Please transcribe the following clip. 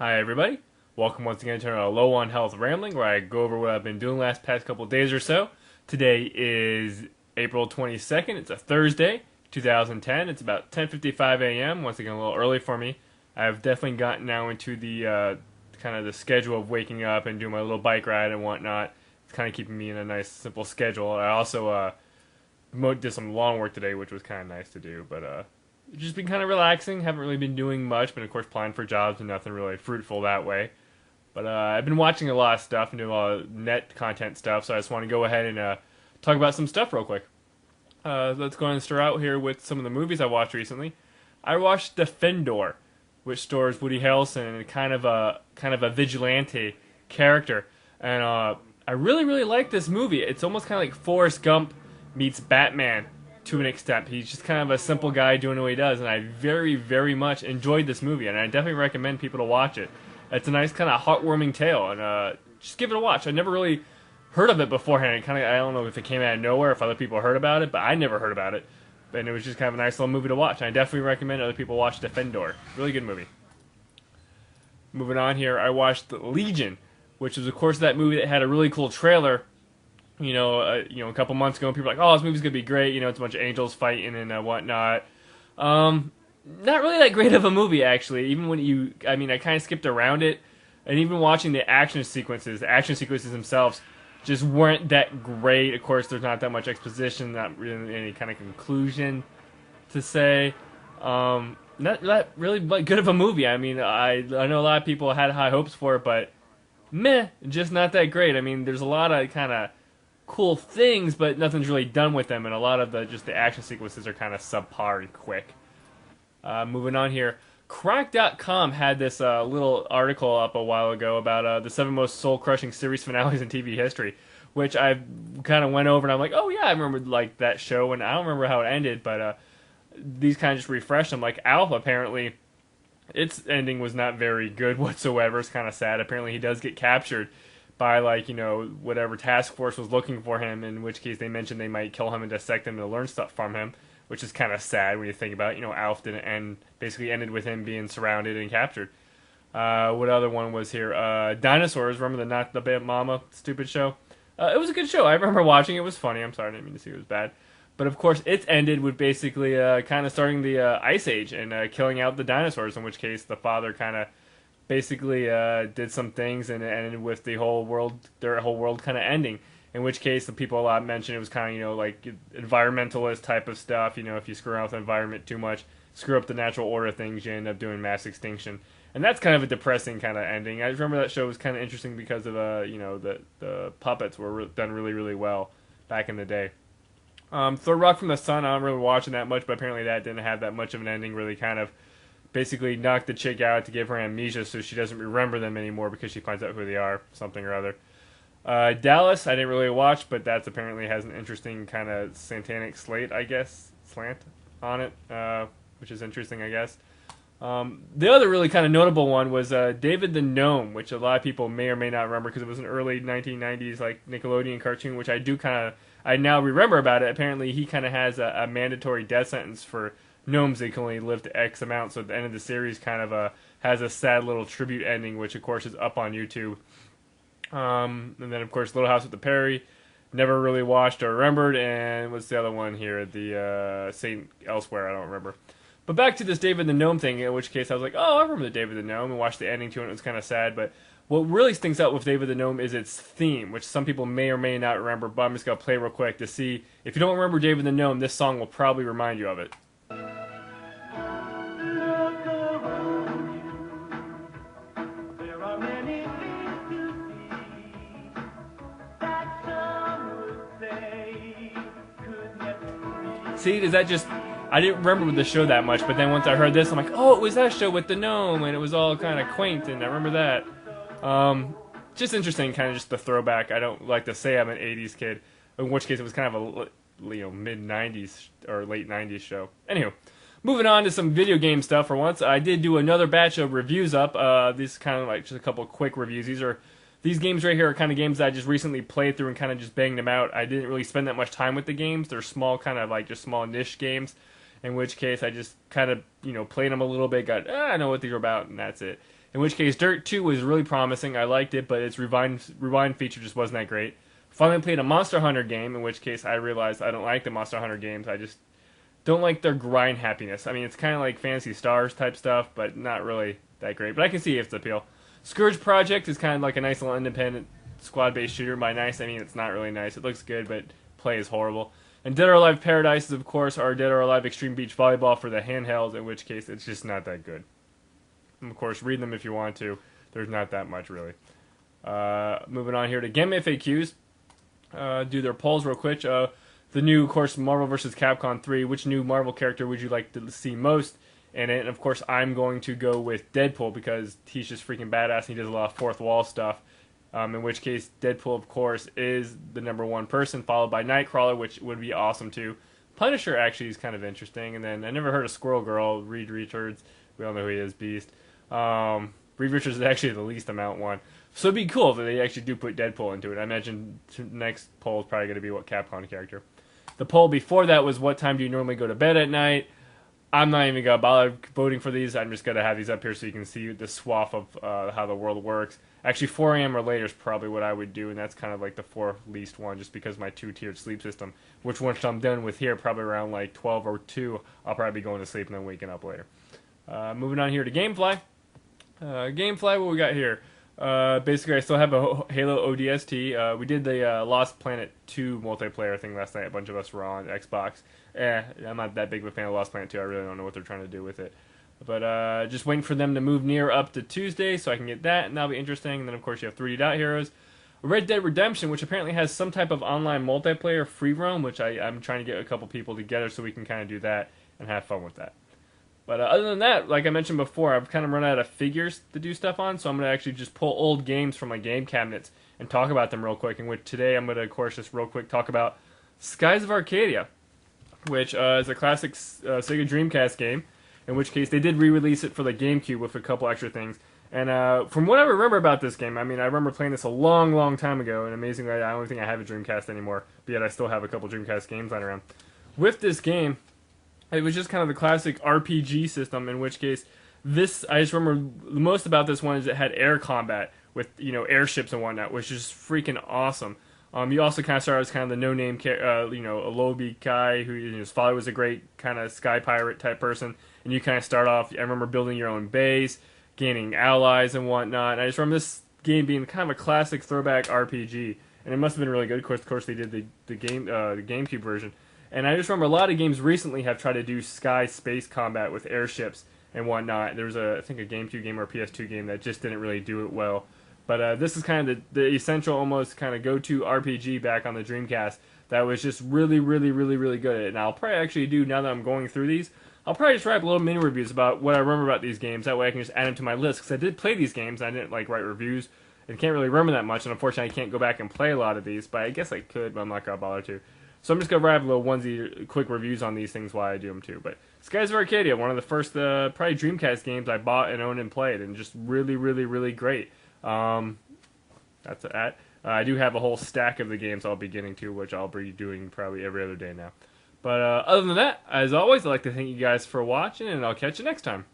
Hi everybody. Welcome once again to our Low on Health Rambling, where I go over what I've been doing last past couple days or so. Today is April 22nd. It's a Thursday, 2010. It's about 10:55 a.m. Once again, a little early for me. I've definitely gotten now into the kind of the schedule of waking up and doing my little bike ride and whatnot. It's kind of keeping me in a nice, simple schedule. I also did some lawn work today, which was kind of nice to do, but just been kind of relaxing. Haven't really been doing much, but of course applying for jobs and nothing really fruitful that way. But I've been watching a lot of stuff and doing a lot of net content stuff, so I just want to go ahead and talk about some stuff real quick. Let's go ahead and start out here with some of the movies I watched recently. I watched Defendor, which stars Woody Harrelson and kind of a vigilante character, and I really like this movie. It's almost kind of like Forrest Gump meets Batman to an extent. He's just kind of a simple guy doing what he does, and I very much enjoyed this movie, and I definitely recommend people to watch it. It's a nice kind of heartwarming tale, and just give it a watch. I never really heard of it beforehand. I don't know if it came out of nowhere, if other people heard about it, but I never heard about it. And it was just kind of a nice little movie to watch. And I definitely recommend other people watch Defendor. Really good movie. Moving on here, I watched Legion, which was of course that movie that had a really cool trailer. A couple months ago, and people were like, "Oh, this movie's gonna be great." It's a bunch of angels fighting and whatnot. Not really that great of a movie, actually. Even when I kind of skipped around it, and even watching the action sequences themselves just weren't that great. Of course, there's not that much exposition, not really any kind of conclusion to say. Not really good of a movie. I know a lot of people had high hopes for it, but meh, just not that great. There's a lot of kind of cool things, but nothing's really done with them, and a lot of the action sequences are kind of subpar and quick. Moving on here, Crack.com had this little article up a while ago about the 7 most soul-crushing series finales in TV history, which I kind of went over, and I'm like, oh yeah, I remember like that show, and I don't remember how it ended, but these kind of just refreshed them. Like Alpha, apparently, its ending was not very good whatsoever. It's kind of sad. Apparently, he does get captured by whatever task force was looking for him, in which case they mentioned they might kill him and dissect him to learn stuff from him, which is kind of sad when you think about it. Alf didn't end, basically ended with him being surrounded and captured. What other one was here? Dinosaurs, remember the Not the Bad Mama stupid show? It was a good show. I remember watching it. It was funny. I'm sorry, I didn't mean to say it was bad. But of course, it ended with basically kind of starting the Ice Age and killing out the dinosaurs, in which case the father kind of basically did some things, and it ended with their whole world kind of ending. In which case, the people a lot mentioned it was kind of like environmentalist type of stuff. If you screw around with the environment too much, screw up the natural order of things, you end up doing mass extinction. And that's kind of a depressing kind of ending. I remember that show was kind of interesting because of the puppets were done really well back in the day. Third Rock from the Sun, I don't really watching that much, but apparently that didn't have that much of an ending. Really kind of basically knocked the chick out to give her amnesia so she doesn't remember them anymore because she finds out who they are, something or other. Dallas, I didn't really watch, but that's apparently has an interesting kind of satanic slant on it, which is interesting, I guess. The other really kind of notable one was David the Gnome, which a lot of people may or may not remember because it was an early 1990s like Nickelodeon cartoon, which I now remember about it. Apparently, he kind of has a mandatory death sentence for gnomes. They can only live to X amount, so at the end of the series kind of has a sad little tribute ending, which of course is up on YouTube. And then of course Little House with the Perry, never really watched or remembered, and what's the other one here? The Saint Elsewhere, I don't remember. But back to this David the Gnome thing, in which case I was like, oh, I remember the David the Gnome, and watched the ending to it, and it was kind of sad, but what really stinks out with David the Gnome is its theme, which some people may or may not remember, but I'm just going to play real quick to see. If you don't remember David the Gnome, this song will probably remind you of it. See, does that just... I didn't remember the show that much, but then once I heard this, I'm like, oh, it was that show with the gnome, and it was all kind of quaint, and I remember that. Just interesting, kind of just the throwback. I don't like to say I'm an 80s kid, in which case it was kind of a mid-90s or late 90s show. Anywho, moving on to some video game stuff for once. I did do another batch of reviews up. These kind of like just a couple quick reviews. These games right here are kind of games that I just recently played through and kind of just banged them out. I didn't really spend that much time with the games. They're small, kind of like just small niche games. In which case, I just kind of, played them a little bit, I know what these are about, and that's it. In which case, Dirt 2 was really promising. I liked it, but its rewind feature just wasn't that great. Finally played a Monster Hunter game, in which case I realized I don't like the Monster Hunter games. I just don't like their grind happiness. I mean, it's kind of like Phantasy Stars type stuff, but not really that great. But I can see its appeal. Scourge Project is kind of like a nice little independent squad-based shooter. By nice, I mean it's not really nice. It looks good, but play is horrible. And Dead or Alive Paradises, of course, are Dead or Alive Extreme Beach Volleyball for the handhelds, in which case it's just not that good. And of course, read them if you want to. There's not that much, really. Moving on here to Game FAQs. Do their polls real quick. The new, of course, Marvel vs. Capcom 3. Which new Marvel character would you like to see most in it? And, of course, I'm going to go with Deadpool because he's just freaking badass and he does a lot of fourth wall stuff. In which case, Deadpool, of course, is the number one person, followed by Nightcrawler, which would be awesome, too. Punisher, actually, is kind of interesting. And then I never heard of Squirrel Girl, Reed Richards. We all know who he is, Beast. Reed Richards is actually the least amount one. So it'd be cool if they actually do put Deadpool into it. I imagine the next poll is probably going to be what Capcom character. The poll before that was what time do you normally go to bed at night? I'm not even going to bother voting for these. I'm just going to have these up here so you can see the swath of how the world works. Actually, 4 a.m. or later is probably what I would do, and that's kind of like the fourth least one just because my two-tiered sleep system, which once I'm done with here, probably around like 12 or 2, I'll probably be going to sleep and then waking up later. Moving on here to Gamefly. Gamefly, what we got here? Basically, I still have a Halo ODST. We did the Lost Planet 2 multiplayer thing last night. A bunch of us were on Xbox. I'm not that big of a fan of Lost Planet 2. I really don't know what they're trying to do with it. But just waiting for them to move near up to Tuesday so I can get that, and that'll be interesting. And then, of course, you have 3D Dot Heroes. Red Dead Redemption, which apparently has some type of online multiplayer free roam, which I'm trying to get a couple people together so we can kind of do that and have fun with that. But other than that, like I mentioned before, I've kind of run out of figures to do stuff on, so I'm going to actually just pull old games from my game cabinets and talk about them real quick. And which today I'm going to, of course, just real quick talk about Skies of Arcadia, which is a classic Sega Dreamcast game, in which case they did re-release it for the GameCube with a couple extra things. And from what I remember about this game, I mean, I remember playing this a long, long time ago, and amazingly, I don't think I have a Dreamcast anymore, but yet I still have a couple Dreamcast games lying around. With this game, it was just kind of the classic RPG system, in which case, this, I just remember the most about this one is it had air combat with, you know, airships and whatnot, which is freaking awesome. You also kind of started as kind of the no-name, you know, a lowbie guy who, you know, his father was a great kind of sky pirate type person, and you kind of start off, I remember building your own base, gaining allies and whatnot, and I just remember this game being kind of a classic throwback RPG, and it must have been really good. Of course they did the GameCube version. And I just remember a lot of games recently have tried to do sky space combat with airships and whatnot. There was I think a GameCube game or a PS2 game that just didn't really do it well. But this is kind of the essential, almost kind of go-to RPG back on the Dreamcast that was just really, really, really, really good at it. And I'll probably actually do, now that I'm going through these, I'll probably just write little mini reviews about what I remember about these games. That way I can just add them to my list, because I did play these games, and I didn't like write reviews. And can't really remember that much, and unfortunately I can't go back and play a lot of these, but I guess I could, but I'm not going to bother to. So I'm just going to write little onesie quick reviews on these things while I do them too. But Skies of Arcadia, one of the first probably Dreamcast games I bought and owned and played, and just really, really, really great. That's that. I do have a whole stack of the games I'll be getting to, which I'll be doing probably every other day now. But other than that, as always, I'd like to thank you guys for watching, and I'll catch you next time.